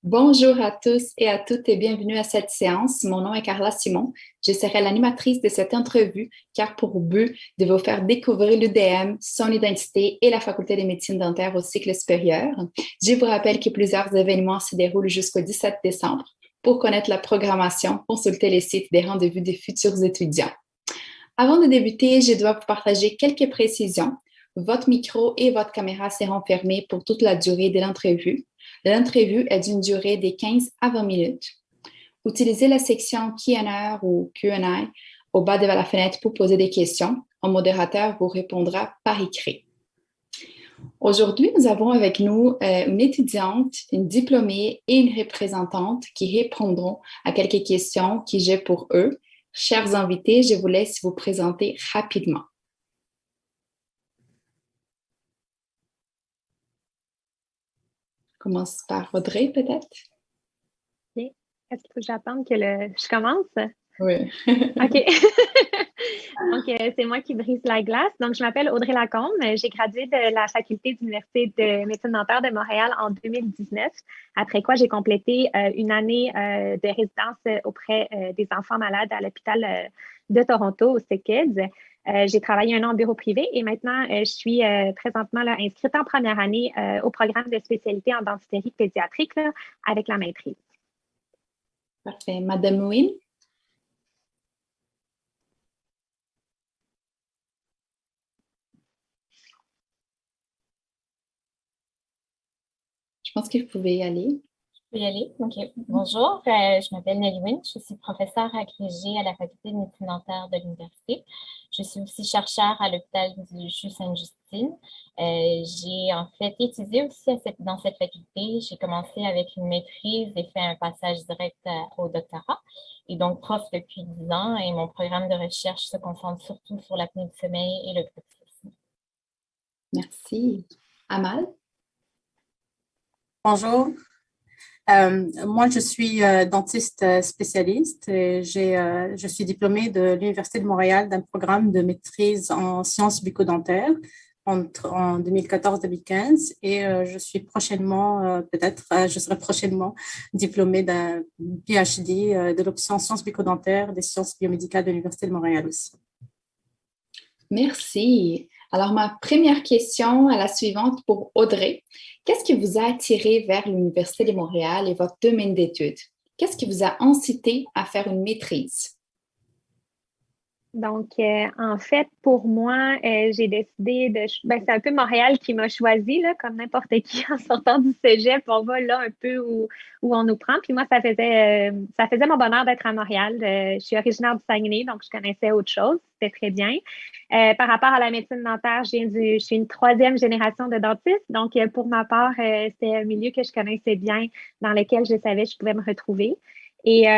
Bonjour à tous et à toutes et bienvenue à cette séance. Mon nom est Carla Simon. Je serai l'animatrice de cette entrevue car pour but de vous faire découvrir l'UDM, son identité et la Faculté de médecine dentaire au cycle supérieur. Je vous rappelle que plusieurs événements se déroulent jusqu'au 17 décembre. Pour connaître la programmation, consultez les sites des rendez-vous des futurs étudiants. Avant de débuter, je dois vous partager quelques précisions. Votre micro et votre caméra seront fermés pour toute la durée de l'entrevue. L'entrevue est d'une durée de 15 à 20 minutes. Utilisez la section Q&A ou Q&A au bas de la fenêtre pour poser des questions. Un modérateur vous répondra par écrit. Aujourd'hui, nous avons avec nous une étudiante, une diplômée et une représentante qui répondront à quelques questions que j'ai pour eux. Chers invités, je vous laisse vous présenter rapidement. Commence par Audrey, peut-être? OK. Est-ce qu'il faut que j'attende que je commence? Oui. OK. Donc, c'est moi qui brise la glace. Donc, je m'appelle Audrey Lacombe. J'ai gradué de la faculté d'Université de médecine dentaire de Montréal en 2019, après quoi j'ai complété une année de résidence auprès des enfants malades à l'hôpital de Toronto, au CKIDS. J'ai travaillé un an en bureau privé et maintenant, je suis présentement là, inscrite en première année au programme de spécialité en dentisterie pédiatrique là, avec la maîtrise. Parfait. Madame Nguyen? Je pense que vous pouvez y aller. Je peux y aller. OK. Bonjour, je m'appelle Nelly Wynne. Je suis professeure agrégée à la Faculté de médecine dentaire de l'Université. Je suis aussi chercheure à l'hôpital du CHU Sainte-Justine. J'ai en fait étudié aussi dans cette faculté. J'ai commencé avec une maîtrise et fait un passage direct au doctorat. Et donc, prof depuis 10 ans et mon programme de recherche se concentre surtout sur l'apnée du sommeil et le bruxisme. Merci. Amal? Bonjour. Moi, je suis dentiste spécialiste et je suis diplômée de l'Université de Montréal d'un programme de maîtrise en sciences bucco-dentaires en 2014-2015 et je serai prochainement diplômée d'un PhD de l'option sciences bucco-dentaires des sciences biomédicales de l'Université de Montréal aussi. Merci. Alors, ma première question est la suivante pour Audrey. Qu'est-ce qui vous a attiré vers l'Université de Montréal et votre domaine d'études? Qu'est-ce qui vous a incité à faire une maîtrise? Donc, en fait, pour moi, j'ai décidé c'est un peu Montréal qui m'a choisi, là, comme n'importe qui en sortant du cégep. On va là un peu où on nous prend. Puis moi, ça faisait mon bonheur d'être à Montréal. Je suis originaire du Saguenay, donc je connaissais autre chose. C'était très bien. Par rapport à la médecine dentaire, je suis une troisième génération de dentistes. Donc, pour ma part, c'était un milieu que je connaissais bien, dans lequel je savais que je pouvais me retrouver. Et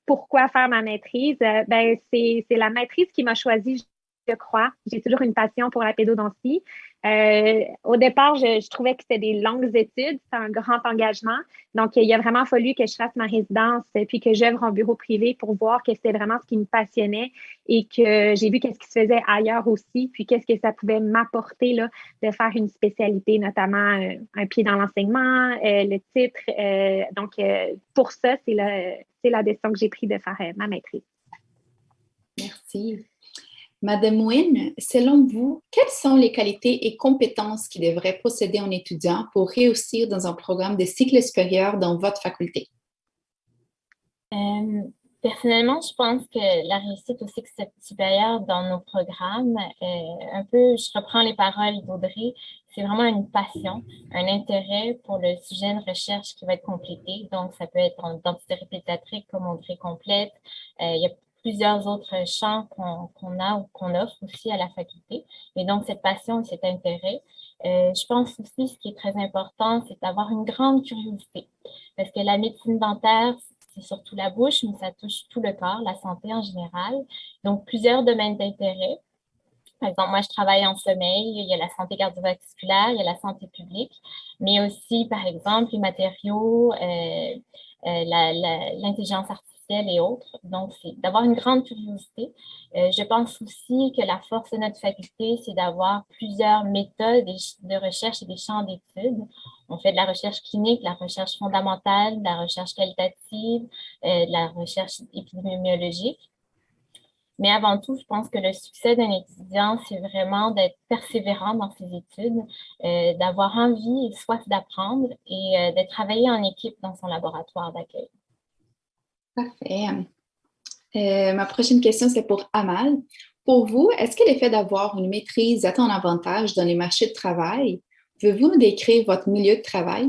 pourquoi faire ma maîtrise? C'est la maîtrise qui m'a choisie, je crois. J'ai toujours une passion pour la pédodontie. Au départ, je trouvais que c'était des longues études, c'est un grand engagement. Donc, il a vraiment fallu que je fasse ma résidence puis que j'œuvre en bureau privé pour voir que c'était vraiment ce qui me passionnait et que j'ai vu qu'est-ce qui se faisait ailleurs aussi, puis qu'est-ce que ça pouvait m'apporter là, de faire une spécialité, notamment un pied dans l'enseignement, le titre. Pour ça, c'est la décision que j'ai prise de faire ma maîtrise. Merci. Madame Nguyen, selon vous, quelles sont les qualités et compétences qui devraient posséder un étudiant pour réussir dans un programme de cycle supérieur dans votre faculté? Personnellement, je pense que la réussite au cycle supérieur dans nos programmes, je reprends les paroles d'Audrey, c'est vraiment une passion, un intérêt pour le sujet de recherche qui va être complété. Donc, ça peut être en dentisterie pédiatrique comme Audrey complète. Il y a plusieurs autres champs qu'on a ou qu'on offre aussi à la faculté. Et donc, cette passion et cet intérêt, je pense aussi, ce qui est très important, c'est d'avoir une grande curiosité. Parce que la médecine dentaire, c'est surtout la bouche, mais ça touche tout le corps, la santé en général. Donc, plusieurs domaines d'intérêt. Par exemple, moi, je travaille en sommeil, il y a la santé cardiovasculaire, il y a la santé publique, mais aussi, par exemple, les matériaux, l'intelligence artificielle, logiciels et autres. Donc, c'est d'avoir une grande curiosité. Je pense aussi que la force de notre faculté, c'est d'avoir plusieurs méthodes de recherche et des champs d'études. On fait de la recherche clinique, de la recherche fondamentale, de la recherche qualitative, de la recherche épidémiologique. Mais avant tout, je pense que le succès d'un étudiant, c'est vraiment d'être persévérant dans ses études, d'avoir envie et soif d'apprendre et de travailler en équipe dans son laboratoire d'accueil. Parfait. Ma prochaine question, c'est pour Amal. Pour vous, est-ce que l'effet d'avoir une maîtrise a un avantage dans les marchés de travail? Pouvez-vous nous décrire votre milieu de travail?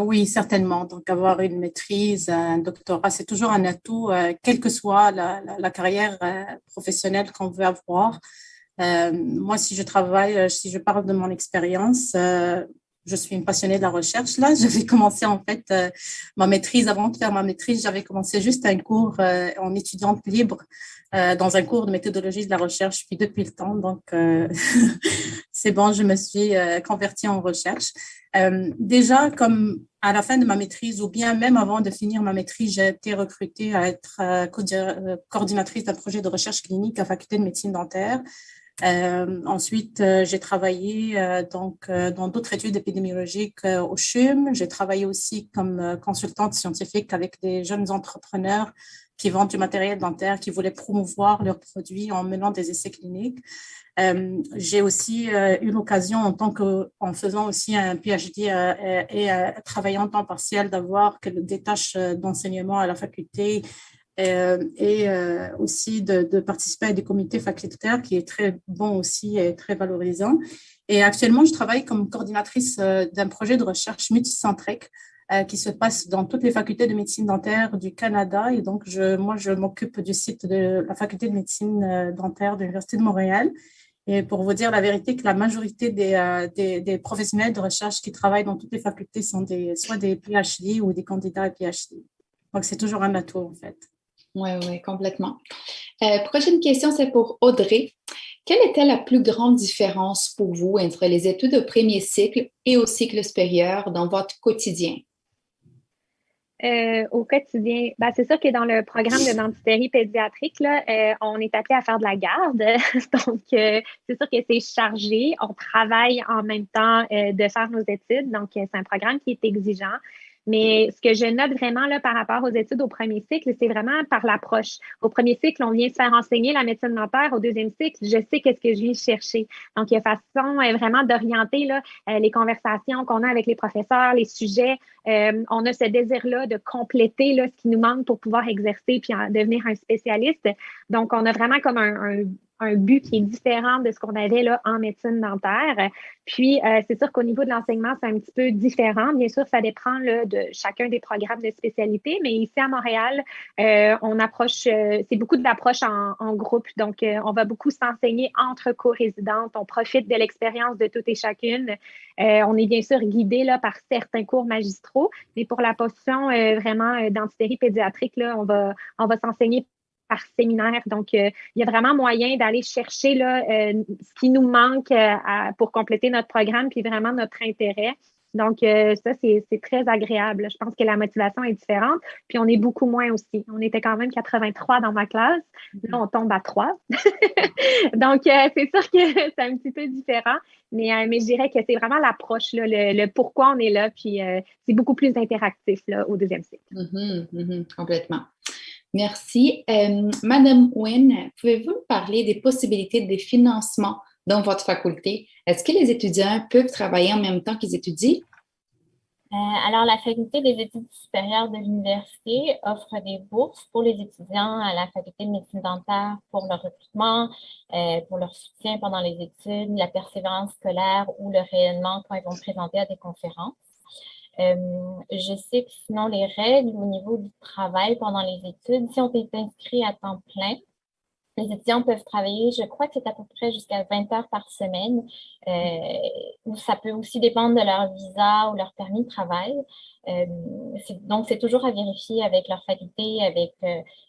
Oui, certainement. Donc, avoir une maîtrise, un doctorat, c'est toujours un atout, quelle que soit la carrière professionnelle qu'on veut avoir. Moi, si je parle de mon expérience, je suis une passionnée de la recherche. Là, j'avais commencé en fait ma maîtrise. Avant de faire ma maîtrise, j'avais commencé juste un cours en étudiante libre dans un cours de méthodologie de la recherche. Puis depuis le temps, donc c'est bon, je me suis convertie en recherche. Déjà, comme à la fin de ma maîtrise, ou bien même avant de finir ma maîtrise, j'ai été recrutée à être coordinatrice d'un projet de recherche clinique à la faculté de médecine dentaire. Ensuite, j'ai travaillé dans d'autres études épidémiologiques au CHUM. J'ai travaillé aussi comme consultante scientifique avec des jeunes entrepreneurs qui vendent du matériel dentaire, qui voulaient promouvoir leurs produits en menant des essais cliniques. J'ai aussi eu l'occasion, en faisant aussi un PhD et travaillant en temps partiel, d'avoir des tâches d'enseignement à la faculté et aussi de participer à des comités facultaires qui est très bon aussi et très valorisant. Et actuellement, je travaille comme coordinatrice d'un projet de recherche multicentrique qui se passe dans toutes les facultés de médecine dentaire du Canada. Et donc, moi, je m'occupe du site de la faculté de médecine dentaire de l'Université de Montréal. Et pour vous dire la vérité, que la majorité des professionnels de recherche qui travaillent dans toutes les facultés sont soit des PhD ou des candidats à PhD. Donc, c'est toujours un atout, en fait. Oui, complètement. Prochaine question, c'est pour Audrey. Quelle était la plus grande différence pour vous entre les études au premier cycle et au cycle supérieur dans votre quotidien? Au quotidien, c'est sûr que dans le programme de dentisterie pédiatrique, là, on est appelé à faire de la garde. Donc, c'est sûr que c'est chargé. On travaille en même temps de faire nos études. Donc, c'est un programme qui est exigeant. Mais ce que je note vraiment là, par rapport aux études au premier cycle, c'est vraiment par l'approche. Au premier cycle, on vient se faire enseigner la médecine dentaire. Au deuxième cycle, je sais qu'est-ce que je viens chercher. Donc, il y a façon vraiment d'orienter là, les conversations qu'on a avec les professeurs, les sujets. On a ce désir-là de compléter là, ce qui nous manque pour pouvoir exercer puis devenir un spécialiste. Donc, on a vraiment comme un but qui est différent de ce qu'on avait là en médecine dentaire. Puis, c'est sûr qu'au niveau de l'enseignement, c'est un petit peu différent. Bien sûr, ça dépend là, de chacun des programmes de spécialité, mais ici à Montréal, on approche, c'est beaucoup d'approches en groupe. Donc, on va beaucoup s'enseigner entre co-résidentes. On profite de l'expérience de toutes et chacune. On est bien sûr guidé là, par certains cours magistraux, mais pour la portion vraiment dentisterie pédiatrique, là, on va s'enseigner par séminaire. Donc, il y a vraiment moyen d'aller chercher là, ce qui nous manque pour compléter notre programme puis vraiment notre intérêt. Donc, ça, c'est très agréable. Je pense que la motivation est différente. Puis, on est beaucoup moins aussi. On était quand même 83 dans ma classe. Là, on tombe à 3. Donc, c'est sûr que c'est un petit peu différent. Mais je dirais que c'est vraiment l'approche, là, le pourquoi on est là. Puis, c'est beaucoup plus interactif là, au deuxième cycle. Complètement. Merci. Madame Nguyen, pouvez-vous nous parler des possibilités de financement dans votre faculté? Est-ce que les étudiants peuvent travailler en même temps qu'ils étudient? Alors, la Faculté des études supérieures de l'université offre des bourses pour les étudiants à la Faculté de médecine dentaire pour leur recrutement, pour leur soutien pendant les études, la persévérance scolaire ou le rayonnement quand ils vont présenter à des conférences. Je sais que sinon, les règles au niveau du travail pendant les études, si on est inscrit à temps plein, Les étudiants peuvent travailler, je crois que c'est à peu près jusqu'à 20 heures par semaine. Ça peut aussi dépendre de leur visa ou leur permis de travail. Donc, c'est toujours à vérifier avec leur faculté,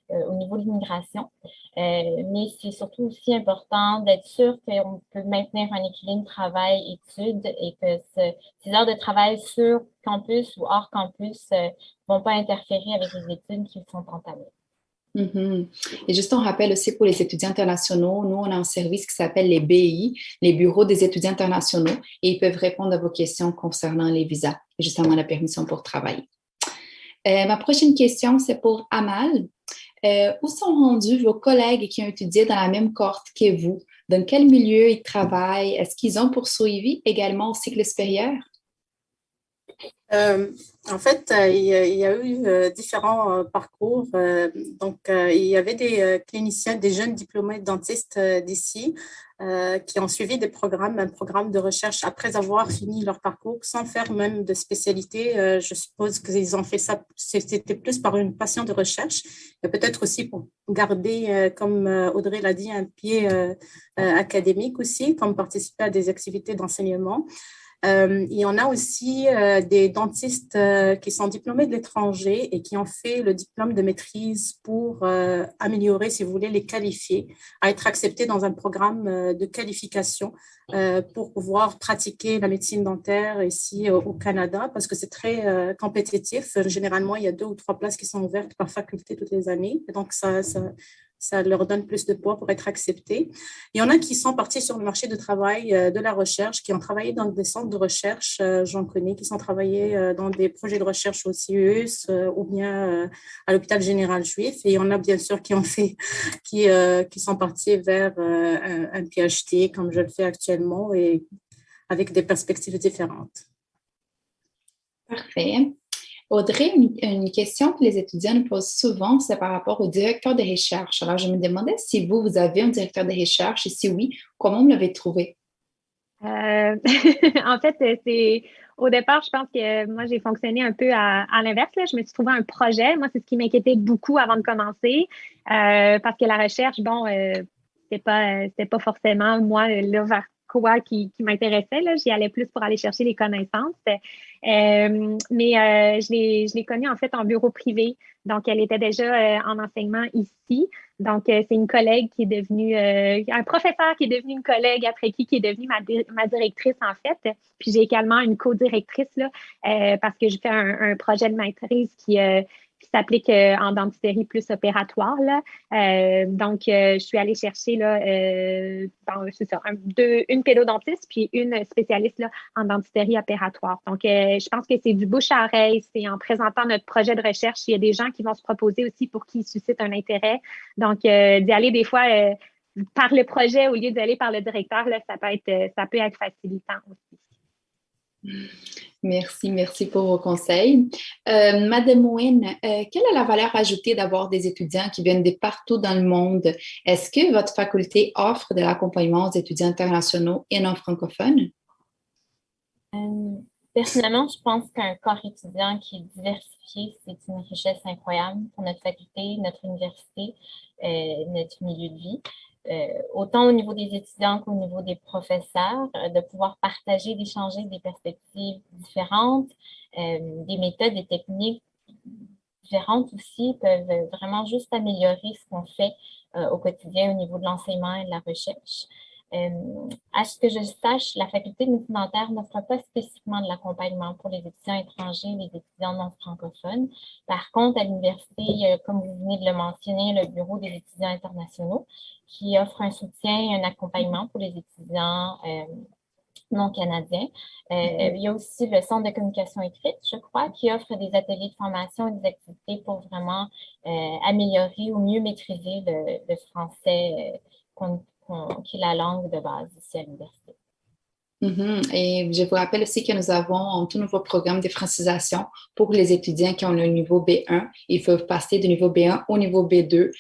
au niveau de l'immigration. Mais c'est surtout aussi important d'être sûr qu'on peut maintenir un équilibre travail-études et que ces heures de travail sur campus ou hors campus ne vont pas interférer avec les études qui sont entamées. Mm-hmm. Et juste on rappelle aussi pour les étudiants internationaux, nous on a un service qui s'appelle les BI, les bureaux des étudiants internationaux, et ils peuvent répondre à vos questions concernant les visas et justement la permission pour travailler. Ma prochaine question, c'est pour Amal. Où sont rendus vos collègues qui ont étudié dans la même cohorte que vous? Dans quel milieu ils travaillent? Est-ce qu'ils ont poursuivi également au cycle supérieur? En fait, il y a eu différents parcours. Il y avait des cliniciens, des jeunes diplômés dentistes d'ici qui ont suivi un programme de recherche après avoir fini leur parcours sans faire même de spécialité. Je suppose qu'ils ont fait ça, c'était plus par une passion de recherche et peut-être aussi pour garder, comme Audrey l'a dit, un pied académique aussi, comme participer à des activités d'enseignement. Il y en a aussi des dentistes qui sont diplômés de l'étranger et qui ont fait le diplôme de maîtrise pour améliorer, si vous voulez, les qualifier, à être acceptés dans un programme de qualification pour pouvoir pratiquer la médecine dentaire ici au Canada, parce que c'est très compétitif. Généralement, il y a 2 ou 3 places qui sont ouvertes par faculté toutes les années. Et donc, ça leur donne plus de poids pour être acceptés. Il y en a qui sont partis sur le marché du travail de la recherche, qui ont travaillé dans des centres de recherche, j'en connais, qui sont travaillés dans des projets de recherche au CIUS ou bien à l'hôpital général juif. Et il y en a bien sûr qui sont partis vers un PhD, comme je le fais actuellement, et avec des perspectives différentes. Parfait. Audrey, une question que les étudiants nous posent souvent, c'est par rapport au directeur de recherche. Alors, je me demandais si vous avez un directeur de recherche et si oui, comment vous l'avez trouvé? En fait, au départ, je pense que moi, j'ai fonctionné un peu à l'inverse. Je me suis trouvé un projet. Moi, c'est ce qui m'inquiétait beaucoup avant de commencer parce que la recherche, bon, c'était pas forcément moi là, vers quoi qui m'intéressait. J'y allais plus pour aller chercher les connaissances. Je l'ai connue en fait en bureau privé. Donc, elle était déjà en enseignement ici. Donc, c'est une collègue qui est devenue, un professeur qui est devenu une collègue après qui est devenue ma directrice en fait. Puis, j'ai également une co-directrice là, parce que j'ai fait un projet de maîtrise qui s'applique en dentisterie plus opératoire. Là. Je suis allée chercher là, c'est ça, une pédodontiste puis une spécialiste là, en dentisterie opératoire. Donc, je pense que c'est du bouche à oreille. C'est en présentant notre projet de recherche, il y a des gens qui vont se proposer aussi pour qui suscite un intérêt. Donc, d'y aller des fois par le projet au lieu d'aller par le directeur, là, ça peut être facilitant aussi. Merci pour vos conseils. Madame Nguyen, quelle est la valeur ajoutée d'avoir des étudiants qui viennent de partout dans le monde? Est-ce que votre faculté offre de l'accompagnement aux étudiants internationaux et non francophones? Personnellement, je pense qu'un corps étudiant qui est diversifié, c'est une richesse incroyable pour notre faculté, notre université, notre milieu de vie. Autant au niveau des étudiants qu'au niveau des professeurs, de pouvoir partager, d'échanger des perspectives différentes, des méthodes, des techniques différentes aussi peuvent vraiment juste améliorer ce qu'on fait au quotidien au niveau de l'enseignement et de la recherche. À ce que je sache, la faculté de médecine dentaire n'offre pas spécifiquement de l'accompagnement pour les étudiants étrangers et les étudiants non francophones. Par contre, à l'université, comme vous venez de le mentionner, le bureau des étudiants internationaux qui offre un soutien et un accompagnement pour les étudiants non canadiens. Il y a aussi le Centre de communication écrite, je crois, qui offre des ateliers de formation et des activités pour vraiment améliorer ou mieux maîtriser le français qui est la langue de base ici à l'université. Et je vous rappelle aussi que nous avons un tout nouveau programme de francisation pour les étudiants qui ont le niveau B1. Ils peuvent passer du niveau B1 au niveau B2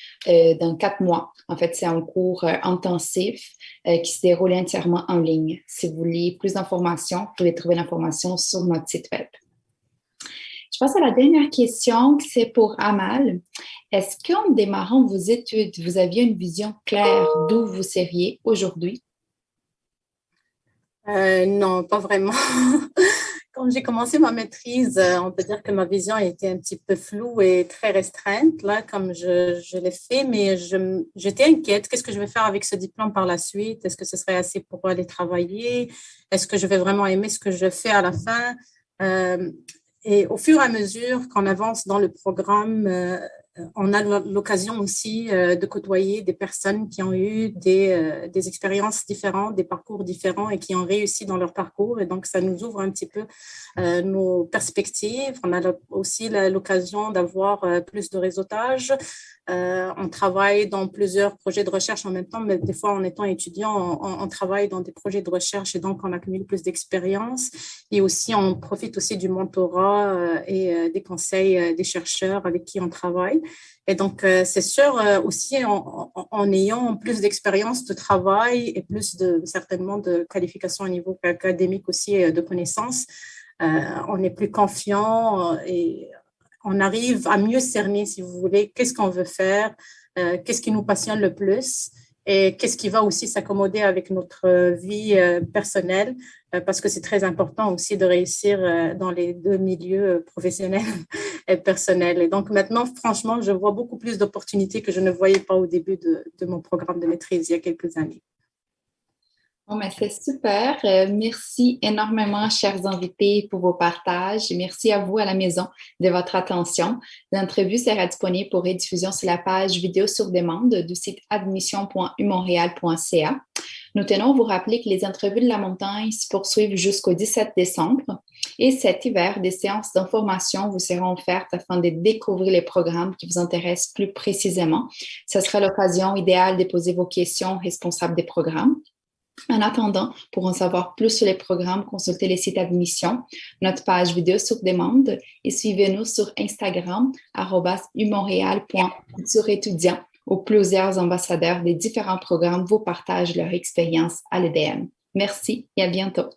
dans 4 mois. En fait, c'est un cours intensif qui se déroule entièrement en ligne. Si vous voulez plus d'informations, vous pouvez trouver l'information sur notre site web. Je passe à la dernière question, c'est pour Amal. Est-ce qu'en démarrant vos études, vous aviez une vision claire d'où vous seriez aujourd'hui? Non, pas vraiment. Quand j'ai commencé ma maîtrise, on peut dire que ma vision était un petit peu floue et très restreinte, là, comme je l'ai fait, mais j'étais inquiète. Qu'est-ce que je vais faire avec ce diplôme par la suite? Est-ce que ce serait assez pour aller travailler? Est-ce que je vais vraiment aimer ce que je fais à la fin? Euh, et au fur et à mesure qu'on avance dans le programme, on a l'occasion aussi de côtoyer des personnes qui ont eu des expériences différentes, des parcours différents et qui ont réussi dans leur parcours. Et donc, ça nous ouvre un petit peu nos perspectives. On a aussi l'occasion d'avoir plus de réseautage. On travaille dans plusieurs projets de recherche en même temps, mais des fois, en étant étudiant, on travaille dans des projets de recherche et donc on accumule plus d'expérience. Et aussi, on profite aussi du mentorat et des conseils des chercheurs avec qui on travaille. Et donc, c'est sûr, aussi, en ayant plus d'expérience de travail et plus certainement de qualifications au niveau académique aussi, de connaissances, on est plus confiant et on arrive à mieux cerner, si vous voulez, qu'est-ce qu'on veut faire, qu'est-ce qui nous passionne le plus et qu'est-ce qui va aussi s'accommoder avec notre vie personnelle, parce que c'est très important aussi de réussir dans les deux milieux professionnels et personnels. Et donc maintenant, franchement, je vois beaucoup plus d'opportunités que je ne voyais pas au début de mon programme de maîtrise il y a quelques années. Bon, mais c'est super. Merci énormément, chers invités, pour vos partages. Merci à vous à la maison de votre attention. L'entrevue sera disponible pour rediffusion sur la page vidéo sur demande du site admission.umontréal.ca. Nous tenons à vous rappeler que les entrevues de la montagne se poursuivent jusqu'au 17 décembre. Et cet hiver, des séances d'information vous seront offertes afin de découvrir les programmes qui vous intéressent plus précisément. Ce sera l'occasion idéale de poser vos questions aux responsables des programmes. En attendant, pour en savoir plus sur les programmes, consultez les sites admission, notre page vidéo sur demande et suivez-nous sur Instagram @umontréal.cultureétudiant où plusieurs ambassadeurs des différents programmes vous partagent leur expérience à l'EDM. Merci et à bientôt.